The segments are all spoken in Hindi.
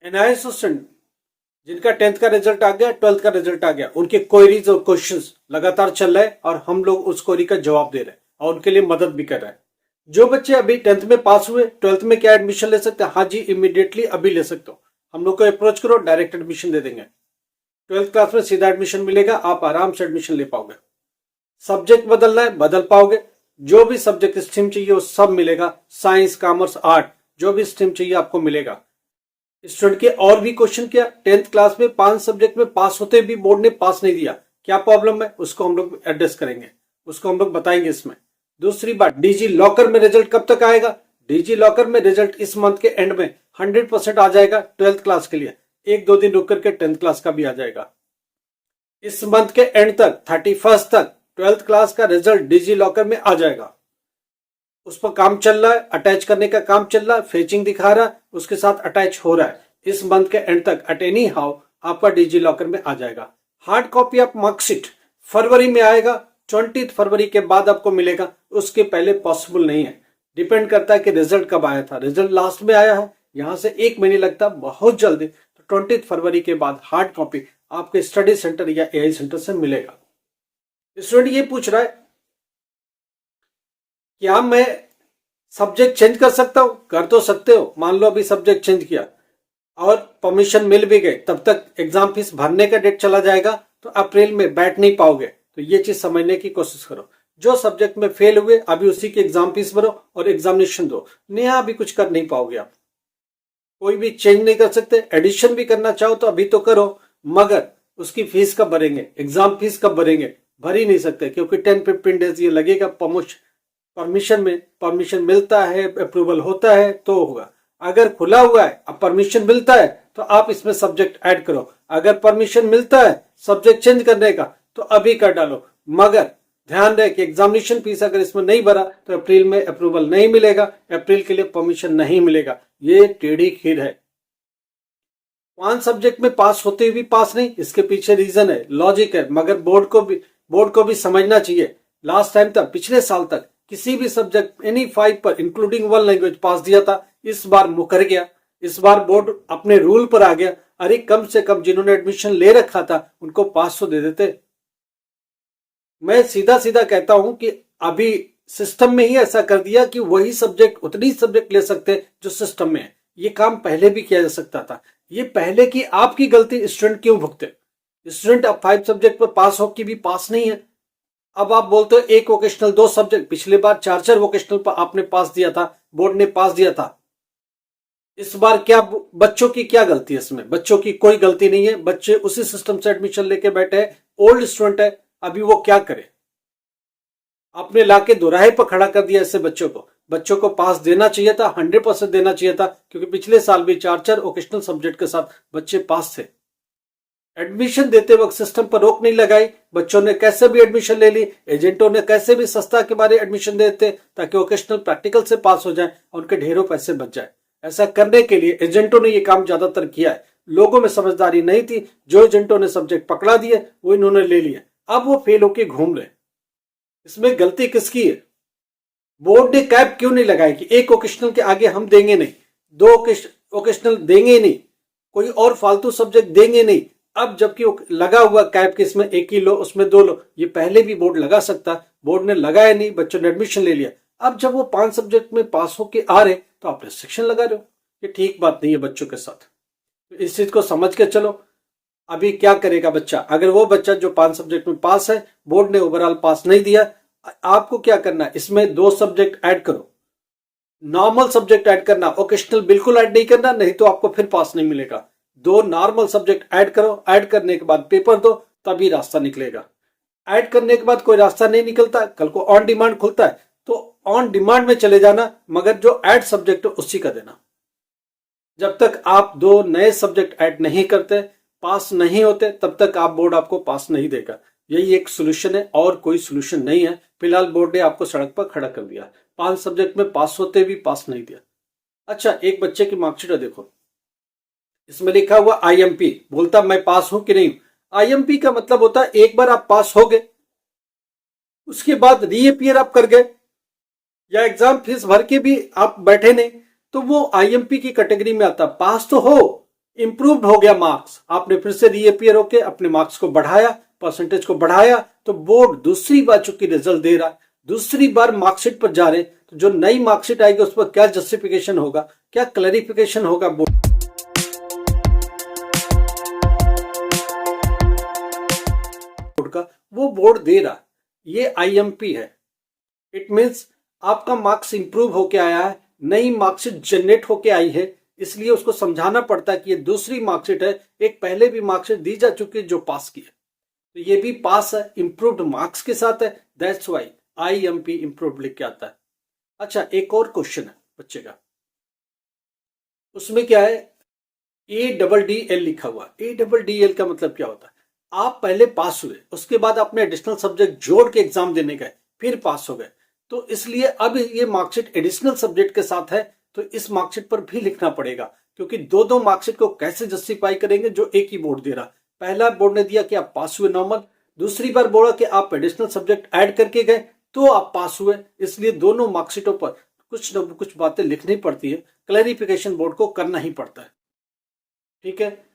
एनआईएस स्टूडेंट जिनका 10th का रिजल्ट आ गया, 12th का रिजल्ट आ गया, उनके क्वेरीज और क्वेश्चंस लगातार चल रहे हैं और हम लोग उस क्वेरी का जवाब दे रहे हैं और उनके लिए मदद भी कर रहे हैं। जो बच्चे अभी 10th में पास हुए, 12th में क्या एडमिशन ले सकते हैं? हाँ जी, इमीडिएटली अभी ले सकते हो। हम लोग को अप्रोच करो, डायरेक्ट एडमिशन दे देंगे। 12th क्लास में सीधा एडमिशन मिलेगा, आप आराम से एडमिशन ले पाओगे। सब्जेक्ट बदलना है, बदल पाओगे। जो भी सब्जेक्ट स्ट्रीम चाहिए वो सब मिलेगा। साइंस, कॉमर्स, आर्ट, जो भी स्ट्रीम चाहिए आपको मिलेगा। स्टूडेंट के और भी क्वेश्चन क्या, 10th क्लास में 5 सब्जेक्ट में पास होते भी बोर्ड ने पास नहीं दिया, क्या प्रॉब्लम है, उसको हम लोग एड्रेस करेंगे, उसको हम लोग बताएंगे इसमें। दूसरी बात, डिजी लॉकर में रिजल्ट कब तक आएगा? डिजी लॉकर में रिजल्ट इस मंथ के एंड में 100% आ जाएगा 12th क्लास के लिए। 1-2 दिन रुक करके 10th क्लास का भी आ जाएगा। इस मंथ के एंड तक 31st तक 12th क्लास का रिजल्ट डिजी लॉकर में आ जाएगा। उस पर काम चल रहा है, अटैच करने का काम चल रहा है, फेचिंग दिखा रहा है, उसके साथ अटैच हो रहा है। इस मंथ के एंड तक एट एनी हाउ आपका डिजी लॉकर में आ जाएगा। हार्ड कॉपी ऑफ मार्कशीट फरवरी में आएगा, 20 फरवरी के बाद आपको मिलेगा, उसके पहले पॉसिबल नहीं है। डिपेंड करता है कि रिजल्ट कब आया था। रिजल्ट लास्ट में आया है, यहां से 1 महीने लगता है, बहुत जल्दी। तो 20 फरवरी के बाद हार्ड कॉपी आपके स्टडी सेंटर या एआई सेंटर से मिलेगा। स्टूडेंट ये पूछ रहा है, क्या मैं सब्जेक्ट चेंज कर सकता हूं? कर तो सकते हो। मान लो अभी सब्जेक्ट चेंज किया और परमिशन मिल भी गई, तब तक एग्जाम फीस भरने का डेट चला जाएगा, तो अप्रैल में बैठ नहीं पाओगे। तो ये चीज समझने की कोशिश करो। जो सब्जेक्ट में फेल हुए अभी उसी की एग्जाम फीस भरो और एग्जामिनेशन दो। नया अभी कुछ कर नहीं पाओगे आप, कोई भी चेंज नहीं कर सकते। एडिशन भी करना चाहो तो अभी तो करो, मगर उसकी फीस कब भरेंगे, एग्जाम फीस कब भरेंगे? भर ही नहीं सकते, क्योंकि 10-15 डेज ये लगेगा। परमिशन मिलता है, अप्रूवल होता है तो होगा। अगर खुला हुआ है, अब परमिशन मिलता है तो आप इसमें सब्जेक्ट ऐड करो। अगर परमिशन मिलता है सब्जेक्ट चेंज करने का तो अभी कर डालो, मगर ध्यान रहे कि एग्जामिनेशन फीस अगर इसमें नहीं भरा तो अप्रैल में अप्रूवल नहीं मिलेगा, अप्रैल के लिए परमिशन नहीं मिलेगा। ये टेढ़ी खीर है। 5 सब्जेक्ट में पास होते हुए भी पास नहीं, इसके पीछे रीजन है, लॉजिक है, मगर बोर्ड को भी समझना चाहिए। लास्ट टाइम तक, पिछले साल तक किसी भी सब्जेक्ट एनी 5 पर इंक्लूडिंग 1 लैंग्वेज पास दिया था, इस बार मुकर गया। इस बार बोर्ड अपने रूल पर आ गया। अरे कम से कम जिन्होंने एडमिशन ले रखा था उनको पास तो दे देते। मैं सीधा सीधा कहता हूं कि अभी सिस्टम में ही ऐसा कर दिया कि वही सब्जेक्ट, उतनी सब्जेक्ट ले सकते जो सिस्टम में है। ये काम पहले भी किया जा सकता था। ये पहले की आपकी गलती स्टूडेंट क्यों भुगते? स्टूडेंट अब 5 सब्जेक्ट पर पास हो के भी पास नहीं है। अब आप बोलते हो एक वोकेशनल 2 सब्जेक्ट, पिछले बार 4-4 वोकेशनल पर आपने पास दिया था, बोर्ड ने पास दिया था। इस बार क्या बच्चों की क्या गलती है इसमें? बच्चों की कोई गलती नहीं है, बच्चे उसी सिस्टम से एडमिशन लेके बैठे हैं। ओल्ड स्टूडेंट है, अभी वो क्या करे? आपने लाके दोराहे पर खड़ा कर दिया ऐसे बच्चों को। बच्चों को पास देना चाहिए था, 100% देना चाहिए था, क्योंकि पिछले साल भी 4-4 वोकेशनल सब्जेक्ट के साथ बच्चे पास थे। एडमिशन देते वक्त सिस्टम पर रोक नहीं लगाई, बच्चों ने कैसे भी एडमिशन ले ली, एजेंटों ने कैसे भी सस्ता के बारे एडमिशन देते ताकि वोकेशनल प्रैक्टिकल से पास हो जाए और उनके ढेरों पैसे बच जाए। ऐसा करने के लिए एजेंटों ने ये काम ज्यादातर किया है। लोगों में समझदारी नहीं थी, जो एजेंटों ने सब्जेक्ट पकड़ा दिए वो इन्होंने ले लिए, अब वो फेल होके घूम रहे। इसमें गलती किसकी है? बोर्ड ने कैप क्यों नहीं लगाई कि एक वोकेशनल के आगे हम देंगे नहीं, 2 वोकेशनल देंगे नहीं, कोई और फालतू सब्जेक्ट देंगे नहीं। अब जबकि लगा हुआ कैप के इसमें 1 ही लो, उसमें 2 लो, ये पहले भी बोर्ड लगा सकता, बोर्ड ने लगाया नहीं, बच्चों ने एडमिशन ले लिया। अब जब वो 5 सब्जेक्ट में पास होके आ रहे तो आप रिस्ट्रिक्शन लगा रहे हो, ये ठीक बात नहीं है बच्चों के साथ। तो इस चीज को समझ के चलो। अभी क्या करेगा बच्चा? अगर वो बच्चा जो 5 सब्जेक्ट में पास है, बोर्ड ने ओवरऑल पास नहीं दिया, आपको क्या करना है, इसमें 2 सब्जेक्ट ऐड करो, नॉर्मल सब्जेक्ट ऐड करना, वोकेशनल बिल्कुल ऐड नहीं करना, नहीं तो आपको फिर पास नहीं मिलेगा। 2 नॉर्मल सब्जेक्ट ऐड करो, ऐड करने के बाद पेपर दो, तभी रास्ता निकलेगा। ऐड करने के बाद कोई रास्ता नहीं निकलता, कल को ऑन डिमांड खुलता है तो ऑन डिमांड में चले जाना, मगर जो ऐड सब्जेक्ट है उसी का देना। जब तक आप 2 नए सब्जेक्ट ऐड नहीं करते, पास नहीं होते, तब तक आप बोर्ड आपको पास नहीं देगा। यही एक सोल्यूशन है और कोई सोल्यूशन नहीं है। फिलहाल बोर्ड ने आपको सड़क पर खड़ा कर दिया, 5 सब्जेक्ट में पास होते भी पास नहीं दिया। अच्छा, एक बच्चे की मार्कशीट देखो, इसमें लिखा हुआ आईएमपी, बोलता मैं पास हूं कि नहीं। आईएमपी का मतलब होता है एक बार आप पास हो गए, उसके बाद रीअपियर आप कर गए या एग्जाम फीस भर के भी आप बैठे नहीं, तो वो आईएमपी की कैटेगरी में आता। पास तो हो, इंप्रूव्ड हो गया मार्क्स, आपने फिर से रीअपियर होके अपने मार्क्स को बढ़ाया, परसेंटेज को बढ़ाया, तो बोर्ड दूसरी बार चूंकि रिजल्ट दे रहा है, दूसरी बार मार्कशीट पर जा रहे, तो जो नई मार्कशीट आएगी उस पर क्या जस्टिफिकेशन होगा, क्या क्लैरिफिकेशन होगा बोर्ड का, वो बोर्ड दे रहा। ये आईएमपी है। इट मीन्स आपका मार्क्स इंप्रूव होके आया है, नई मार्कशीट जनरेट होके आई है, इसलिए उसको समझाना पड़ता है कि ये दूसरी मार्कशीट है, एक पहले भी मार्कशीट दी जा चुकी है जो पास की है, तो ये भी पास है, इंप्रूव्ड मार्क्स के साथ है, दैट्स व्हाई आईएमपी इंप्रूव्ड लिख के आता है। अच्छा, एक और क्वेश्चन है बच्चे का, उसमें क्या है, ADDL लिखा हुआ। ADDL का मतलब क्या होता है, आप पहले पास हुए, उसके बाद आपने एडिशनल सब्जेक्ट जोड़ के एग्जाम देने गए, फिर पास हो गए, तो इसलिए अब ये मार्कशीट एडिशनल सब्जेक्ट के साथ है, तो इस मार्कशीट पर भी लिखना पड़ेगा, क्योंकि दो दो मार्कशीट को कैसे जस्टिफाई करेंगे जो एक ही बोर्ड दे रहा। पहला बोर्ड ने दिया कि आप पास हुए नॉर्मल, दूसरी बार बोला कि आप एडिशनल सब्जेक्ट ऐड करके गए तो आप पास हुए, इसलिए दोनों मार्कशीटों पर कुछ न कुछ बातें लिखनी पड़ती है, क्लैरिफिकेशन बोर्ड को करना ही पड़ता है। ठीक है,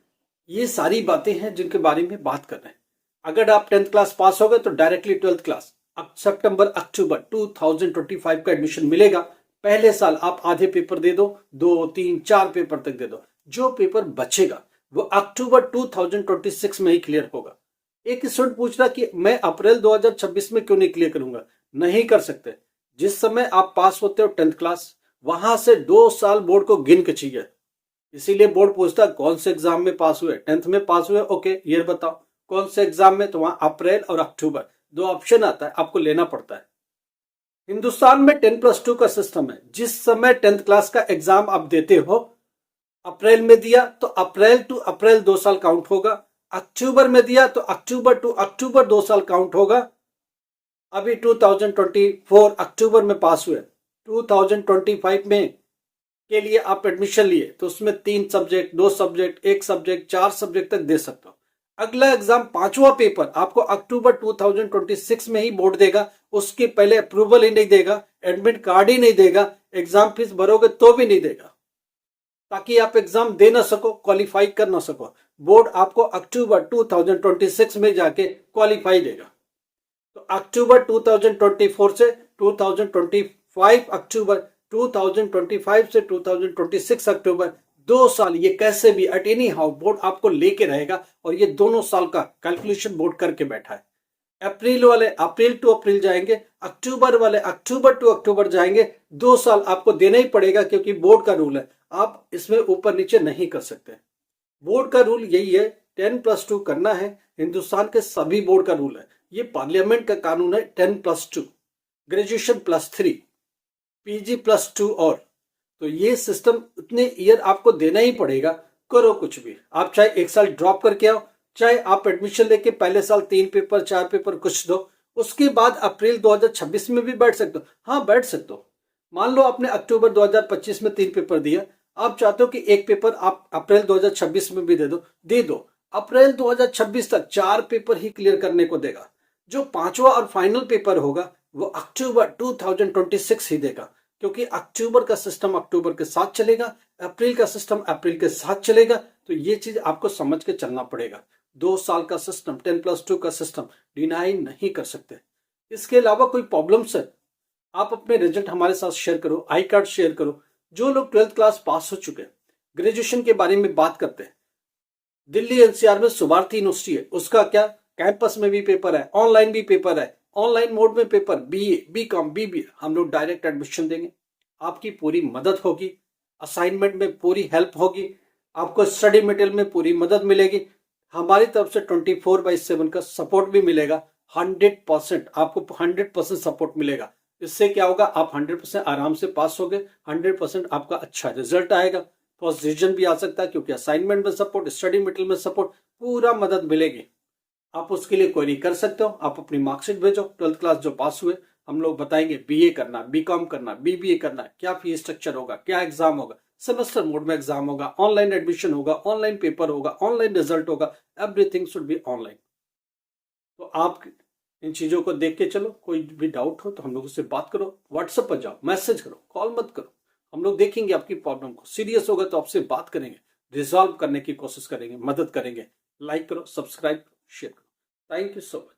ये सारी बातें हैं जिनके बारे में बात कर रहे हैं। अगर आप 10th क्लास पास हो गए तो डायरेक्टली 12th क्लास सितंबर अक्टूबर 2025 का एडमिशन मिलेगा। पहले साल आप आधे पेपर दे दो, 2 3 4 पेपर तक दे दो, जो पेपर बचेगा वो अक्टूबर 2026 में ही क्लियर होगा। एक स्टूडेंट पूछ रहा कि मैं अप्रैल 2026 में क्यों नहीं क्लियर करूंगा, नहीं कर सकते। जिस समय आप पास होते हो 10th क्लास, वहां से 2 साल बोर्ड को गिन के चाहिए, इसीलिए बोर्ड पूछता है कौन से एग्जाम में पास हुए, 10th में पास हुए, ओके ये बताओ कौन से एग्जाम में, तो वहां अप्रैल और अक्टूबर दो ऑप्शन आता है, आपको लेना पड़ता है। हिंदुस्तान में 10+2 का सिस्टम है, जिस समय 10th क्लास का एग्जाम आप देते हो, अप्रैल में दिया तो अप्रैल टू अप्रैल 2 साल काउंट होगा, अक्टूबर में दिया तो अक्टूबर टू अक्टूबर 2 साल काउंट होगा। अभी 2024 अक्टूबर में पास हुए, 2025 में के लिए आप एडमिशन लिए तो उसमें 3 सब्जेक्ट, 2 सब्जेक्ट, 1 सब्जेक्ट, 4 सब्जेक्ट तक दे सकते हो। अगला एग्जाम 5वां पेपर आपको अक्टूबर 2026 में ही बोर्ड देगा, उसके पहले अप्रूवल ही नहीं देगा, एडमिट कार्ड ही नहीं देगा, एग्जाम फीस भरोगे तो भी नहीं देगा, ताकि आप एग्जाम दे ना सको, क्वालिफाई कर ना सको। बोर्ड आपको अक्टूबर 2026 में जाके क्वालिफाई देगा। तो अक्टूबर 2024 से 2025 अक्टूबर, 2025 से 2026 अक्टूबर, 2 साल ये कैसे भी एट एनी हाउ बोर्ड आपको लेके रहेगा, और ये दोनों साल का कैलकुलेशन बोर्ड करके बैठा है। अप्रैल वाले अप्रैल टू अप्रैल जाएंगे, अक्टूबर वाले अक्टूबर टू अक्टूबर जाएंगे, 2 साल आपको देना ही पड़ेगा, क्योंकि बोर्ड का रूल है, आप इसमें ऊपर नीचे नहीं कर सकते। बोर्ड का रूल यही है, 10+2 करना है, हिंदुस्तान के सभी बोर्ड का रूल है, ये पार्लियामेंट का कानून है। 10+2, ग्रेजुएशन +3, PG +2, और तो ये सिस्टम इतने ईयर आपको देना ही पड़ेगा, करो कुछ भी। आप चाहे 1 साल ड्रॉप करके आओ, चाहे आप एडमिशन लेके पहले साल 3 पेपर 4 पेपर कुछ दो, उसके बाद अप्रैल 2026 में भी बैठ सकते हो। हाँ बैठ सकते हो। मान लो आपने अक्टूबर 2025 में 3 पेपर दिया, आप चाहते हो कि 1 पेपर आप अप्रैल 2026 में भी दे दो। अप्रैल 2026 तक 4 पेपर ही क्लियर करने को देगा, जो 5वां और फाइनल पेपर होगा वो अक्टूबर 2026 ही देगा, क्योंकि अक्टूबर का सिस्टम अक्टूबर के साथ चलेगा, अप्रैल का सिस्टम अप्रैल के साथ चलेगा। तो ये चीज आपको समझ के चलना पड़ेगा। 2 साल का सिस्टम, 10+2 का सिस्टम डिनाई नहीं कर सकते। इसके अलावा कोई प्रॉब्लम्स है, आप अपने रिजल्ट हमारे साथ शेयर करो, आई कार्ड शेयर करो। जो लोग 12th क्लास पास हो चुके हैं, ग्रेजुएशन के बारे में बात करते हैं, दिल्ली NCR में सुभारती यूनिवर्सिटी है, उसका क्या कैंपस में भी पेपर है, ऑनलाइन भी पेपर है, ऑनलाइन मोड में पेपर, BA BCom BBA, हम लोग डायरेक्ट एडमिशन देंगे, आपकी पूरी मदद होगी, असाइनमेंट में पूरी हेल्प होगी, आपको स्टडी मटेरियल में पूरी मदद मिलेगी, हमारी तरफ से 24/7 का सपोर्ट भी मिलेगा। 100% आपको 100% सपोर्ट मिलेगा। इससे क्या होगा, आप 100% आराम से पास होगे, 100% आपका अच्छा रिजल्ट आएगा, फर्स्ट डिवीजन भी आ सकता है, क्योंकि असाइनमेंट में सपोर्ट, स्टडी मटेरियल में सपोर्ट, पूरा मदद मिलेगी। आप उसके लिए क्वेरी कर सकते हो, आप अपनी मार्कशीट भेजो, 12th क्लास जो पास हुए, हम लोग बताएंगे BA करना, BCom करना, BBA करना, क्या फीस स्ट्रक्चर होगा, क्या एग्जाम होगा, सेमेस्टर मोड में एग्जाम होगा, ऑनलाइन एडमिशन होगा, ऑनलाइन पेपर होगा, ऑनलाइन रिजल्ट होगा, एवरीथिंग शुड बी ऑनलाइन। तो आप इन चीजों को देख के चलो। कोई भी डाउट हो तो हम लोगों से बात करो, व्हाट्सएप पर जाओ, मैसेज करो, कॉल मत करो, हम लोग देखेंगे आपकी प्रॉब्लम को, सीरियस होगा तो आपसे बात करेंगे। रिजॉल्व करने की कोशिश करेंगे, मदद करेंगे। लाइक करो, सब्सक्राइब करो, शेयर करो। Thank you so much.